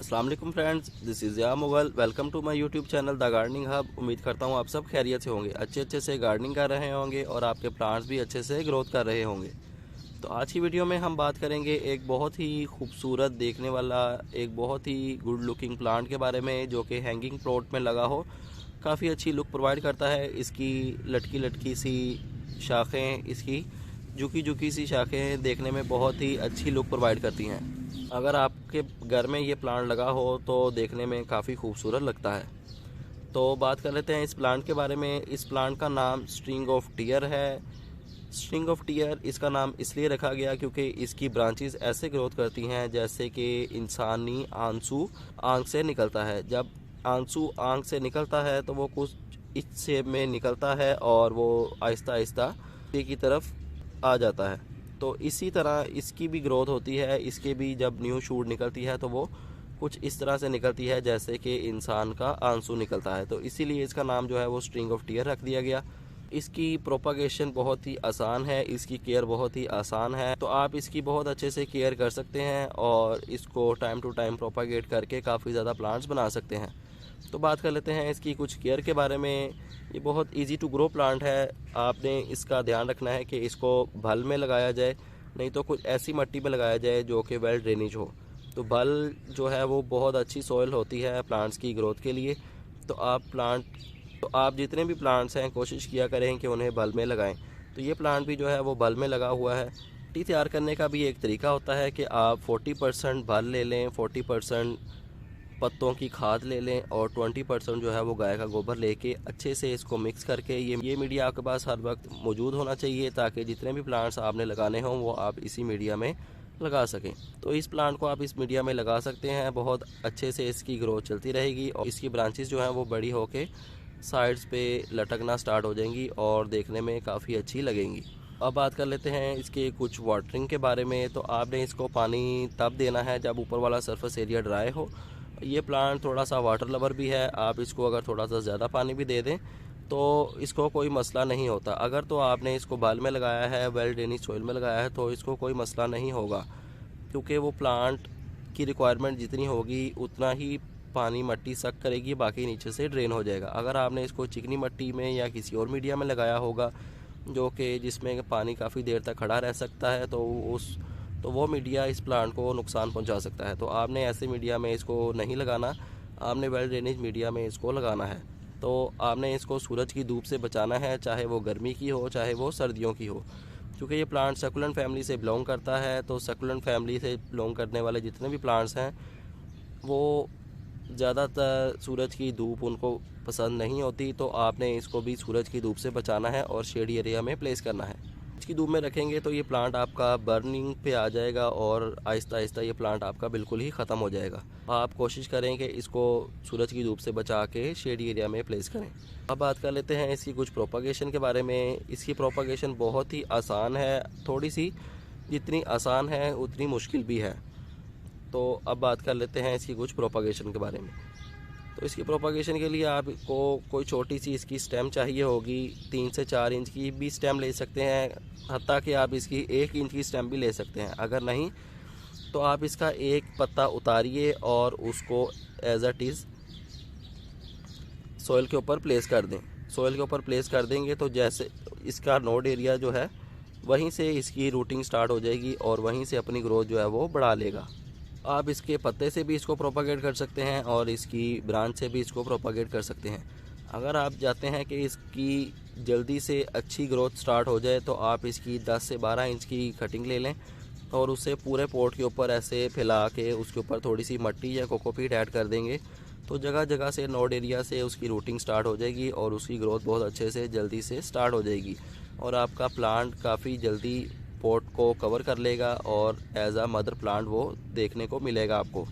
अस्सलाम वालेकुम friends, this is या मुगल। Welcome to my YouTube channel the gardening hub. उम्मीद करता हूँ आप सब खैरियत से होंगे, अच्छे से गार्डनिंग कर रहे होंगे और आपके प्लांट्स भी अच्छे से ग्रोथ कर रहे होंगे। तो आज की वीडियो में हम बात करेंगे एक बहुत ही खूबसूरत देखने वाला, एक बहुत ही गुड लुकिंग प्लांट के बारे में, जो कि हैंगिंग प्लॉट में लगा हो। काफ़ी अच्छी लुक प्रोवाइड करता है। इसकी लटकी लटकी सी शाखें, इसकी झुकी झुकी सी शाखें देखने में बहुत ही अच्छी लुक प्रोवाइड करती हैं। अगर आपके घर में ये प्लांट लगा हो तो देखने में काफ़ी खूबसूरत लगता है। तो बात कर लेते हैं इस प्लांट के बारे में। इस प्लांट का नाम स्ट्रिंग ऑफ टीयर है। स्ट्रिंग ऑफ टीयर इसका नाम इसलिए रखा गया क्योंकि इसकी ब्रांचेस ऐसे ग्रोथ करती हैं जैसे कि इंसानी आंसू आंख से निकलता है। जब आंसू आंख से निकलता है तो वो कुछ इस शेप में निकलता है और वो आहिस्ता आहिस्ता की तरफ आ जाता है। तो इसी तरह इसकी भी ग्रोथ होती है। इसके भी जब न्यू शूट निकलती है तो वो कुछ इस तरह से निकलती है जैसे कि इंसान का आंसू निकलता है। तो इसीलिए इसका नाम जो है वो स्ट्रिंग ऑफ टीयर रख दिया गया। इसकी प्रोपागेशन बहुत ही आसान है, इसकी केयर बहुत ही आसान है। तो आप इसकी बहुत अच्छे से केयर कर सकते हैं और इसको टाइम टू टाइम प्रोपागेट करके काफ़ी ज़्यादा प्लांट्स बना सकते हैं। तो बात कर लेते हैं इसकी कुछ केयर के बारे में। ये बहुत इजी टू ग्रो प्लांट है। आपने इसका ध्यान रखना है कि इसको भल में लगाया जाए, नहीं तो कुछ ऐसी मिट्टी में लगाया जाए जो कि वेल ड्रेनेज हो। तो भल जो है वो बहुत अच्छी सॉइल होती है प्लांट्स की ग्रोथ के लिए। तो आप जितने भी प्लांट्स हैं कोशिश किया करें कि उन्हें भल में लगाएं। तो ये प्लांट भी जो है वो भल में लगा हुआ है। मिट्टी तैयार करने का भी एक तरीका होता है कि आप 40% भल ले लें, 40% पत्तों की खाद ले लें और 20% जो है वो गाय का गोबर लेके अच्छे से इसको मिक्स करके, ये मीडिया आपके पास हर वक्त मौजूद होना चाहिए ताकि जितने भी प्लांट्स आपने लगाने हों वो आप इसी मीडिया में लगा सकें। तो इस प्लांट को आप इस मीडिया में लगा सकते हैं। बहुत अच्छे से इसकी ग्रोथ चलती रहेगी और इसकी ब्रांचेस जो हैं वो बड़ी होके साइड्स पे लटकना स्टार्ट हो जाएंगी और देखने में काफ़ी अच्छी लगेंगी। अब बात कर लेते हैं इसके कुछ वाटरिंग के बारे में। तो आपने इसको पानी तब देना है जब ऊपर वाला सरफेस एरिया ड्राई हो। ये प्लांट थोड़ा सा वाटर लवर भी है। आप इसको अगर थोड़ा सा ज़्यादा पानी भी दे दें तो इसको कोई मसला नहीं होता। अगर तो आपने इसको बाल में लगाया है, वेल ड्रेनेज सॉइल में लगाया है, तो इसको कोई मसला नहीं होगा क्योंकि वो प्लांट की रिक्वायरमेंट जितनी होगी उतना ही पानी मिट्टी सक करेगी, बाकी नीचे से ड्रेन हो जाएगा। अगर आपने इसको चिकनी मिट्टी में या किसी और मीडिया में लगाया होगा जो कि जिसमें पानी काफ़ी देर तक खड़ा रह सकता है तो वो मीडिया इस प्लांट को नुकसान पहुंचा सकता है। तो आपने ऐसे मीडिया में इसको नहीं लगाना, आपने वेल ड्रेनेज मीडिया में इसको लगाना है। तो आपने इसको सूरज की धूप से बचाना है, चाहे वो गर्मी की हो चाहे वो सर्दियों की हो। क्योंकि ये प्लांट सक्युलेंट फैमिली से बिलोंग करता है। तो सक्युलेंट फैमिली से बिलोंग करने वाले जितने भी प्लांट्स हैं वो ज़्यादातर सूरज की धूप उनको पसंद नहीं होती। तो आपने इसको भी सूरज की धूप से बचाना है और शेड एरिया में प्लेस करना है। सूरज की धूप में रखेंगे तो ये प्लांट आपका बर्निंग पे आ जाएगा और आहिस्ता आहिस्ता ये प्लांट आपका बिल्कुल ही ख़त्म हो जाएगा। आप कोशिश करें कि इसको सूरज की धूप से बचा के शेड एरिया में प्लेस करें। अब बात कर लेते हैं इसकी कुछ प्रोपागेशन के बारे में। इसकी प्रोपागेशन बहुत ही आसान है, थोड़ी सी जितनी आसान है उतनी मुश्किल भी है। तो अब बात कर लेते हैं इसकी कुछ प्रोपागेशन के बारे में। तो इसकी प्रोपागेशन के लिए आपको कोई छोटी सी इसकी स्टेम चाहिए होगी। 3 से 4 इंच की भी स्टेम ले सकते हैं, हत्ता कि आप इसकी 1 इंच की स्टेम भी ले सकते हैं। अगर नहीं तो आप इसका एक पत्ता उतारिए और उसको एज अ इज़ सॉइल के ऊपर प्लेस कर दें। सॉइल के ऊपर प्लेस कर देंगे तो जैसे इसका नोड एरिया जो है वहीं से इसकी रूटिंग स्टार्ट हो जाएगी और वहीं से अपनी ग्रोथ जो है वो बढ़ा लेगा। आप इसके पत्ते से भी इसको प्रोपागेट कर सकते हैं और इसकी ब्रांच से भी इसको प्रोपागेट कर सकते हैं। अगर आप चाहते हैं कि इसकी जल्दी से अच्छी ग्रोथ स्टार्ट हो जाए तो आप इसकी 10 से 12 इंच की कटिंग ले लें और उसे पूरे पॉट के ऊपर ऐसे फैला के उसके ऊपर थोड़ी सी मिट्टी या कोकोपीट ऐड कर देंगे तो जगह जगह से नोड एरिया से उसकी रूटिंग स्टार्ट हो जाएगी और उसकी ग्रोथ बहुत अच्छे से जल्दी से स्टार्ट हो जाएगी और आपका प्लांट काफ़ी जल्दी पॉट को कवर कर लेगा और एज अ मदर प्लांट वो देखने को मिलेगा आपको।